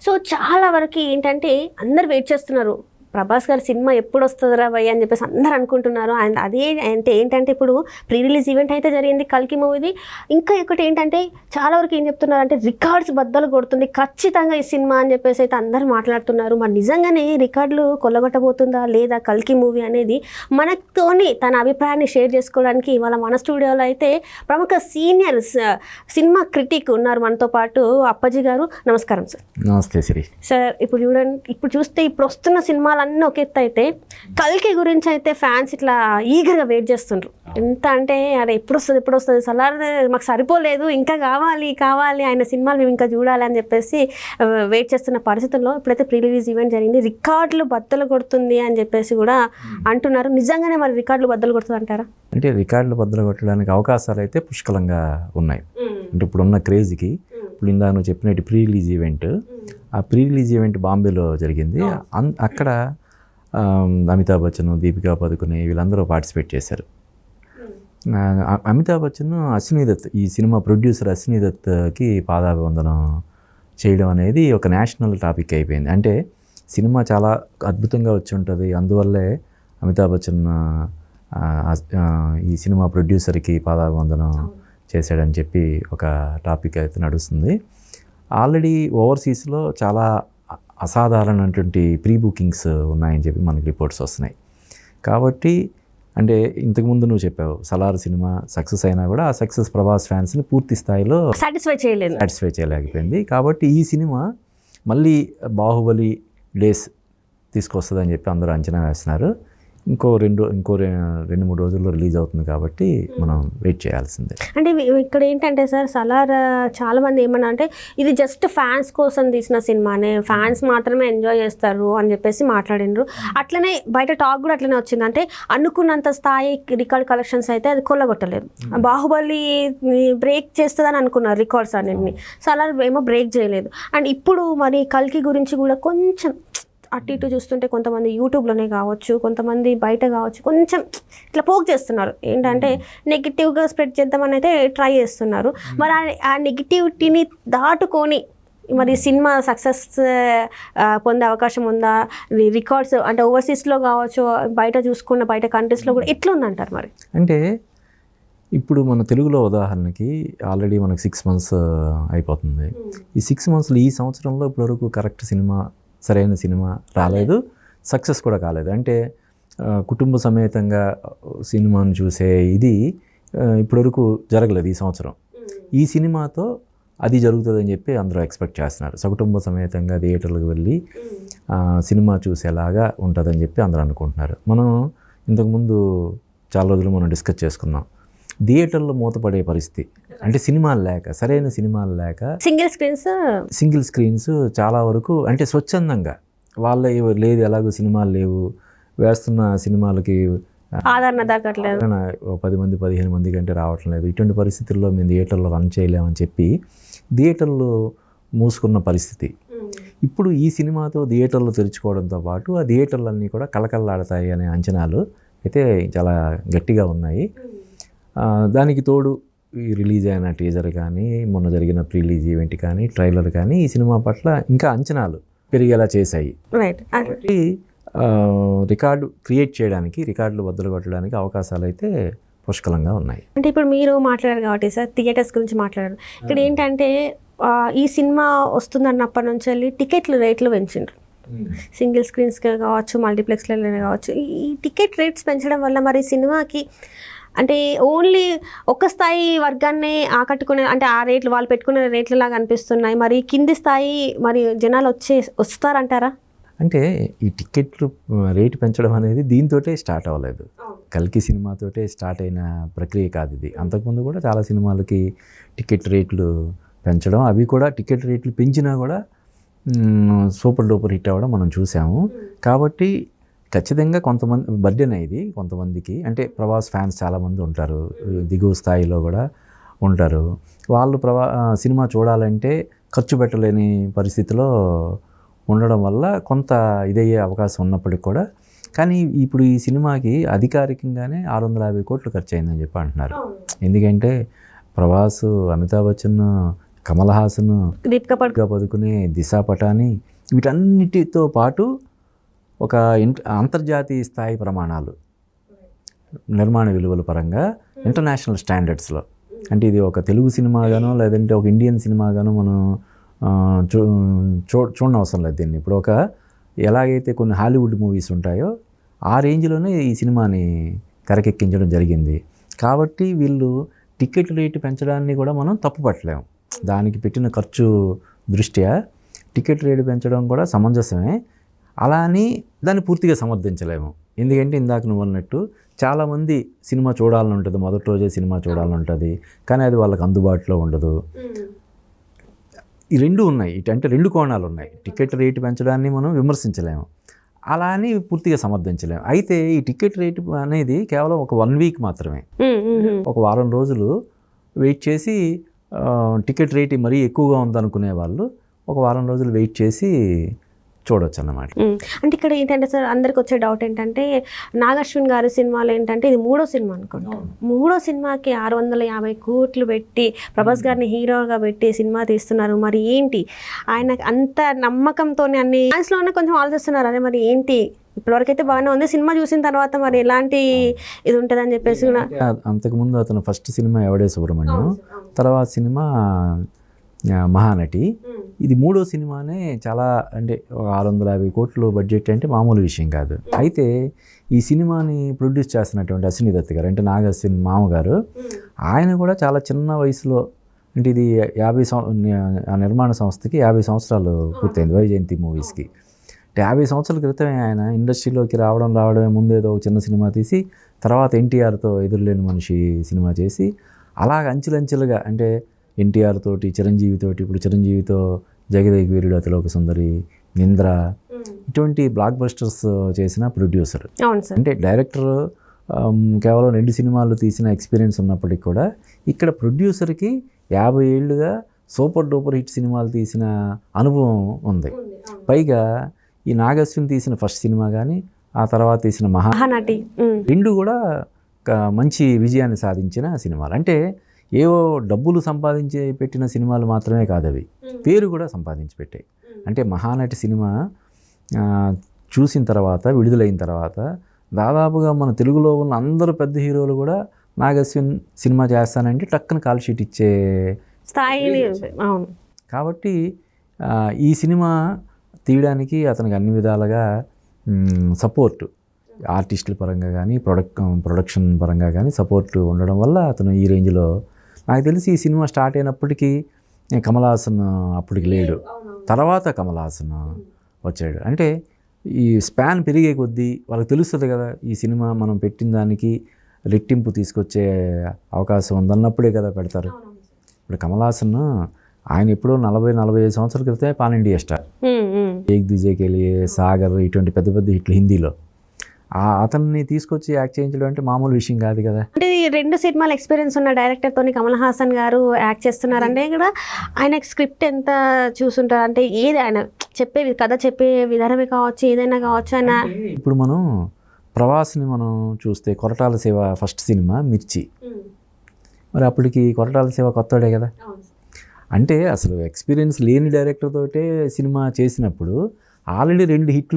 So చాలా వరకు ఏంటంటే అందరు వెయిట్ చేస్తున్నారు, ప్రభాస్ గారి సినిమా ఎప్పుడు వస్తుందిరా భయ్య అని చెప్పేసి అందరు అనుకుంటున్నారు. అండ్ అదే అంటే ఏంటంటే ఇప్పుడు ప్రీ రిలీజ్ ఈవెంట్ అయితే జరిగింది కల్కి మూవీది. ఇంకా ఒకటి ఏంటంటే చాలా వరకు ఏం చెప్తున్నారు అంటే రికార్డ్స్ బద్దలు కొడుతుంది ఖచ్చితంగా ఈ సినిమా అని చెప్పేసి అయితే అందరు మాట్లాడుతున్నారు. మరి నిజంగానే రికార్డులు కొల్లగొట్టబోతుందా లేదా కల్కి మూవీ అనేది? మనతోని తన అభిప్రాయాన్ని షేర్ చేసుకోవడానికి ఇవాళ మన స్టూడియోలో అయితే ప్రముఖ సీనియర్ సినిమా క్రిటిక్ ఉన్నారు మనతో పాటు. అప్పాజీ గారు నమస్కారం సార్. నమస్తే శ్రీ సార్. ఇప్పుడు చూడండి, ఇప్పుడు చూస్తే ఇప్పుడు వస్తున్న సినిమాలన్నీ ఒక ఎత్తు అయితే కల్కి గురించి అయితే ఫ్యాన్స్ ఇట్లా ఈగర్గా వెయిట్ చేస్తుండ్రు. ఎంత అంటే అరే ఎప్పుడు వస్తుంది సలార్ మాకు సరిపోలేదు, ఇంకా కావాలి ఆయన సినిమాలు మేము ఇంకా చూడాలి అని చెప్పేసి వెయిట్ చేస్తున్న పరిస్థితుల్లో ఇప్పుడైతే ప్రీ రిలీజ్ ఈవెంట్ జరిగింది, రికార్డులు బద్దలు కొడుతుంది అని చెప్పేసి కూడా అంటున్నారు. నిజంగానే మరి రికార్డులు బద్దలు కొడుతుంది అంటారా? అంటే రికార్డులు బద్దలు కొట్టడానికి అవకాశాలు అయితే పుష్కలంగా ఉన్నాయి. అంటే ఇప్పుడున్న క్రేజ్కి ఇప్పుడు ఇందాక నువ్వు చెప్పినట్టు ప్రీ రిలీజ్ ఈవెంట్, ఆ ప్రీ రిలీజ్ ఈవెంట్ బాంబేలో జరిగింది. అక్కడ అమితాబ్ బచ్చన్, దీపికా పదుకునే వీళ్ళందరూ పార్టిసిపేట్ చేశారు. అమితాబ్ బచ్చన్ అశ్విని దత్, ఈ సినిమా ప్రొడ్యూసర్ అశ్విని దత్కి పాదాభివందనం చేయడం అనేది ఒక నేషనల్ టాపిక్ అయిపోయింది. అంటే సినిమా చాలా అద్భుతంగా వచ్చి ఉంటుంది, అందువల్లే అమితాబ్ బచ్చన్ ఈ సినిమా ప్రొడ్యూసర్కి పాదాభివందనం చేశాడని చెప్పి ఒక టాపిక్ అయితే నడుస్తుంది. ఆల్రెడీ ఓవర్సీస్లో చాలా అసాధారణటువంటి ప్రీ బుకింగ్స్ ఉన్నాయని చెప్పి మనకి రిపోర్ట్స్ వస్తున్నాయి. కాబట్టి అంటే ఇంతకుముందు నువ్వు చెప్పావు సలార్ సినిమా సక్సెస్ అయినా కూడా ఆ సక్సెస్ ప్రభాస్ ఫ్యాన్స్ని పూర్తి స్థాయిలో సాటిస్ఫై చేయలేకపోయింది. కాబట్టి ఈ సినిమా మళ్ళీ బాహుబలి డేస్ తీసుకొస్తుందని చెప్పి అందరూ అంచనా వేస్తున్నారు. ఇంకో రెండు మూడు రోజుల్లో రిలీజ్ అవుతుంది కాబట్టి మనం వెయిట్ చేయాల్సిందే. అంటే ఇక్కడ ఏంటంటే సార్, సలార్ చాలా మంది ఏమన్నా అంటే ఇది జస్ట్ ఫ్యాన్స్ కోసం తీసిన సినిమానే, ఫ్యాన్స్ మాత్రమే ఎంజాయ్ చేస్తారు అని చెప్పేసి మాట్లాడినారు. అట్లనే బయట టాక్ కూడా అట్లనే వచ్చింది. అంటే అనుకున్నంత స్థాయి రికార్డ్ కలెక్షన్స్ అయితే అది కొల్లగొట్టలేదు. బాహుబలి బ్రేక్ చేస్తుందని అనుకున్నారు రికార్డ్స్ అన్నింటినీ, సలార్ ఏమో బ్రేక్ చేయలేదు. అండ్ ఇప్పుడు మరి కల్కి గురించి కూడా కొంచెం అటు ఇటు చూస్తుంటే కొంతమంది యూట్యూబ్లోనే కావచ్చు, కొంతమంది బయట కావచ్చు, కొంచెం ఇట్లా పోక్ చేస్తున్నారు. ఏంటంటే నెగిటివ్గా స్ప్రెడ్ చేద్దామని అయితే ట్రై చేస్తున్నారు. మరి ఆ నెగిటివిటీని దాటుకొని మరి సినిమా సక్సెస్ పొందే అవకాశం ఉందా? రికార్డ్స్ అంటే ఓవర్సీస్లో కావచ్చు, బయట చూసుకున్న బయట కంట్రీస్లో కూడా ఎట్లా ఉందంటారు? మరి అంటే ఇప్పుడు మన తెలుగులో ఉదాహరణకి ఆల్రెడీ మనకు 6 months అయిపోతుంది. ఈ 6 monthsలో ఈ సంవత్సరంలో ఇప్పటివరకు కరెక్ట్ సినిమా, సరైన సినిమా రాలేదు, సక్సెస్ కూడా కాలేదు. అంటే కుటుంబ సమేతంగా సినిమాను చూసే ఇది ఇప్పటివరకు జరగలేదు ఈ సంవత్సరం. ఈ సినిమాతో అది జరుగుతుందని చెప్పి అందరూ ఎక్స్పెక్ట్ చేస్తున్నారు. సకుటుంబ సమేతంగా థియేటర్లకు వెళ్ళి సినిమా చూసేలాగా ఉంటుందని చెప్పి అందరూ అనుకుంటున్నారు. మనం ఇంతకుముందు చాలా రోజులు మనం డిస్కస్ చేసుకున్నాం, థియేటర్లో మూతపడే పరిస్థితి. అంటే సినిమాలు లేక, సరైన సినిమాలు లేక సింగిల్ స్క్రీన్స్ చాలా వరకు అంటే స్వచ్ఛందంగా వాళ్ళ లేదు, ఎలాగో సినిమాలు లేవు, వేస్తున్న సినిమాలకి ఆదరణ దక్కట్లేదు, 10 మంది 15 మంది కంటే రావటం లేదు. ఇటువంటి పరిస్థితుల్లో మేము థియేటర్లో రన్ చేయలేమని చెప్పి థియేటర్లు మూసుకున్న పరిస్థితి. ఇప్పుడు ఈ సినిమాతో థియేటర్లు తెరుచుకోవడంతో పాటు ఆ థియేటర్లన్నీ కూడా కలకల్లాడతాయి అనే అంచనాలు అయితే చాలా గట్టిగా ఉన్నాయి. దానికి తోడు ఈ రిలీజ్ అయిన టీజర్ కానీ, మొన్న జరిగిన ప్రీ రిలీజ్ ఈవెంట్ కానీ, ట్రైలర్ కానీ ఈ సినిమా పట్ల ఇంకా అంచనాలు పెరిగేలా చేశాయి. కాబట్టి రికార్డు క్రియేట్ చేయడానికి, రికార్డులు బద్దలు కొట్టడానికి అవకాశాలు అయితే పుష్కలంగా ఉన్నాయి. అంటే ఇప్పుడు మీరు మాట్లాడారు కాబట్టి సార్, థియేటర్స్ గురించి మాట్లాడారు. ఇక్కడ ఏంటంటే ఈ సినిమా వస్తుందన్నప్పటి నుంచి వెళ్ళి టికెట్లు రేట్లు పెంచిండ్రు. సింగిల్ స్క్రీన్స్ కావచ్చు, మల్టీప్లెక్స్లో కావచ్చు. ఈ టికెట్ రేట్స్ పెంచడం వల్ల మరి సినిమాకి అంటే ఓన్లీ ఒక స్థాయి వర్గాన్ని ఆకట్టుకునే, అంటే ఆ రేట్లు వాళ్ళు పెట్టుకునే రేట్ల లాగా అనిపిస్తున్నాయి. మరి కింది స్థాయి మరి జనాలు వస్తారంటారా? అంటే ఈ టికెట్లు రేటు పెంచడం అనేది దీంతోటే స్టార్ట్ అవ్వలేదు, కల్కి సినిమాతోటే స్టార్ట్ అయిన ప్రక్రియ కాదు ఇది. అంతకుముందు కూడా చాలా సినిమాలకి టికెట్ రేట్లు పెంచడం, అవి కూడా టికెట్ రేట్లు పెంచినా కూడా సూపర్ డూపర్ హిట్ అవ్వడం మనం చూసాము. కాబట్టి ఖచ్చితంగా కొంతమంది బర్డెన్ అయ్యేది కొంతమందికి. అంటే ప్రభాస్ ఫ్యాన్స్ చాలామంది ఉంటారు, దిగువ స్థాయిలో కూడా ఉంటారు. వాళ్ళు సినిమా చూడాలంటే ఖర్చు పెట్టలేని పరిస్థితిలో ఉండడం వల్ల కొంత ఇదయ్యే అవకాశం ఉన్నప్పటికి కూడా, కానీ ఇప్పుడు ఈ సినిమాకి అధికారికంగానే 650 కోట్లు ఖర్చు అయిందని చెప్పి అంటున్నారు. ఎందుకంటే ప్రభాస్, అమితాబ్ బచ్చన్ కమల్ హాసన్, దీపికా పదుకునే, దిశా పటాని, వీటన్నిటితో పాటు ఒక అంతర్జాతీయ స్థాయి ప్రమాణాలు నిర్మాణ విలువల పరంగా ఇంటర్నేషనల్ స్టాండర్డ్స్లో, అంటే ఇది ఒక తెలుగు సినిమాగానో లేదంటే ఒక ఇండియన్ సినిమాగానో మనం చూడనవసరం లేదు దీన్ని. ఇప్పుడు ఎలాగైతే కొన్ని హాలీవుడ్ మూవీస్ ఉంటాయో ఆ రేంజ్లోనే ఈ సినిమాని తెరకెక్కించడం జరిగింది. కాబట్టి వీళ్ళు టికెట్ రేటు పెంచడాన్ని కూడా మనం తప్పుపట్టలేము. దానికి పెట్టిన ఖర్చు దృష్ట్యా టికెట్ రేటు పెంచడం కూడా సమంజసమే. అలా అని దాన్ని పూర్తిగా సమర్థించలేము. ఎందుకంటే ఇందాక నువ్వు అన్నట్టు చాలామంది సినిమా చూడాలని ఉంటుంది, మొదటి రోజే సినిమా చూడాలని ఉంటుంది, కానీ అది వాళ్ళకి అందుబాటులో ఉండదు. ఈ రెండు ఉన్నాయి, అంటే రెండు కోణాలు ఉన్నాయి. టికెట్ రేటు పెంచడాన్ని మనం విమర్శించలేము, అలా అని పూర్తిగా సమర్థించలేము. అయితే ఈ టికెట్ రేటు అనేది కేవలం ఒక 1 వీక్ మాత్రమే. ఒక వారం రోజులు వెయిట్ చేసి టికెట్ రేటు మరీ ఎక్కువగా ఉందనుకునే వాళ్ళు ఒక వారం రోజులు వెయిట్ చేసి చూడొచ్చు అన్నమాట. అంటే ఇక్కడ ఏంటంటే సార్, అందరికి వచ్చే డౌట్ ఏంటంటే నాగశ్విన్ గారి సినిమాలు ఏంటంటే ఇది 3వ సినిమా అనుకుంటా. 3వ సినిమాకి 650 కోట్లు పెట్టి ప్రభాస్ గారిని హీరోగా పెట్టి సినిమా తీస్తున్నారు. మరి ఏంటి ఆయన అంత నమ్మకంతో అన్ని ఫ్యాన్స్లోనే కొంచెం ఆలోచిస్తున్నారు, అదే మరి ఏంటి ఇప్పటివరకైతే బాగానే ఉంది, సినిమా చూసిన తర్వాత మరి ఎలాంటి ఇది ఉంటుందని చెప్పేసి. అంతకుముందు అతను ఫస్ట్ సినిమా ఎవడే సుబ్రహ్మణ్యం, తర్వాత సినిమా మహానటి, ఇది 3వ సినిమానే. చాలా అంటే 650 కోట్లు బడ్జెట్ అంటే మామూలు విషయం కాదు. అయితే ఈ సినిమాని ప్రొడ్యూస్ చేస్తున్నటువంటి అశ్విని దత్ గారు, అంటే నాగ అశ్విన్ మామగారు, ఆయన కూడా చాలా చిన్న వయసులో, అంటే ఇది ఆ నిర్మాణ సంస్థకి 50 సంవత్సరాలు పూర్తయింది వైజయంతి మూవీస్కి. అంటే 50 సంవత్సరాల క్రితమే ఆయన ఇండస్ట్రీలోకి రావడమే ముందు ఏదో ఒక చిన్న సినిమా తీసి తర్వాత ఎన్టీఆర్తో ఎదురులేని మనిషి సినిమా చేసి అలాగ అంచెలంచెలుగా, అంటే ఎన్టీఆర్ తోటి, చిరంజీవి తోటి, ఇప్పుడు చిరంజీవితో జగదేక వీరుడు, అతిలోక సుందరి, నింద్ర, ఇటువంటి బ్లాక్ బస్టర్స్ చేసిన ప్రొడ్యూసర్. అంటే డైరెక్టర్ కేవలం 2 సినిమాలు తీసిన ఎక్స్పీరియన్స్ ఉన్నప్పటికీ కూడా ఇక్కడ ప్రొడ్యూసర్కి 50 ఏళ్ళుగా సూపర్ డూపర్ హిట్ సినిమాలు తీసిన అనుభవం ఉంది. పైగా ఈ నాగశ్విన్ తీసిన ఫస్ట్ సినిమా కానీ ఆ తర్వాత తీసిన మహానటి 2 కూడా మంచి విజయాన్ని సాధించిన సినిమాలు. అంటే ఏవో డబ్బులు సంపాదించి పెట్టిన సినిమాలు మాత్రమే కాదు, అవి పేరు కూడా సంపాదించి పెట్టాయి. అంటే మహానటి సినిమా చూసిన తర్వాత, విడుదలైన తర్వాత దాదాపుగా మన తెలుగులో ఉన్న అందరూ పెద్ద హీరోలు కూడా నాగశ్విన్ సినిమా చేస్తానంటే టక్కున కాల్ షీట్ ఇచ్చే స్థాయి. కాబట్టి ఈ సినిమా తీయడానికి అతనికి అన్ని విధాలుగా సపోర్టు, ఆర్టిస్టుల పరంగా కానీ ప్రొడక్షన్ పరంగా కానీ సపోర్ట్ ఉండడం వల్ల అతను ఈ రేంజ్లో, నాకు తెలిసి ఈ సినిమా స్టార్ట్ అయినప్పటికీ కమల్ హాసన్ అప్పటికి లేడు, తర్వాత కమల్ హాసన్ వచ్చాడు. అంటే ఈ స్పాన్ పెరిగే కొద్దీ వాళ్ళకి తెలుస్తుంది కదా, ఈ సినిమా మనం పెట్టిన దానికి రెట్టింపు తీసుకొచ్చే అవకాశం ఉందన్నప్పుడే కదా పెడతారు. ఇప్పుడు కమల్ హాసన్ ఆయన ఎప్పుడో 40-45 సంవత్సరాల క్రితమే పాన్ ఇండియా స్టార్, ఏక్ దుజే కే లియే, సాగర్, ఇటువంటి పెద్ద పెద్ద హిట్లు హిందీలో. అతన్ని తీసుకొచ్చి యాక్ట్ చేయించడం అంటే మామూలు విషయం కాదు కదా. అంటే 2 సినిమాల ఎక్స్పీరియన్స్ ఉన్న డైరెక్టర్తో కమల్ హాసన్ గారు యాక్ట్ చేస్తున్నారంటే ఇక్కడ ఆయనకి స్క్రిప్ట్ ఎంత చూసుంటారు, అంటే ఏది ఆయన కథ చెప్పే విధానమే కావచ్చు, ఏదైనా కావచ్చు. ఆయన ఇప్పుడు మనం ప్రవాస్ని మనం చూస్తే, కొరటాల శివ ఫస్ట్ సినిమా మిర్చి, మరి అప్పటికి కొరటాల శివ కొత్తడే కదా. అంటే అసలు ఎక్స్పీరియన్స్ లేని డైరెక్టర్ తోటే సినిమా చేసినప్పుడు ఆల్రెడీ 2 హిట్లు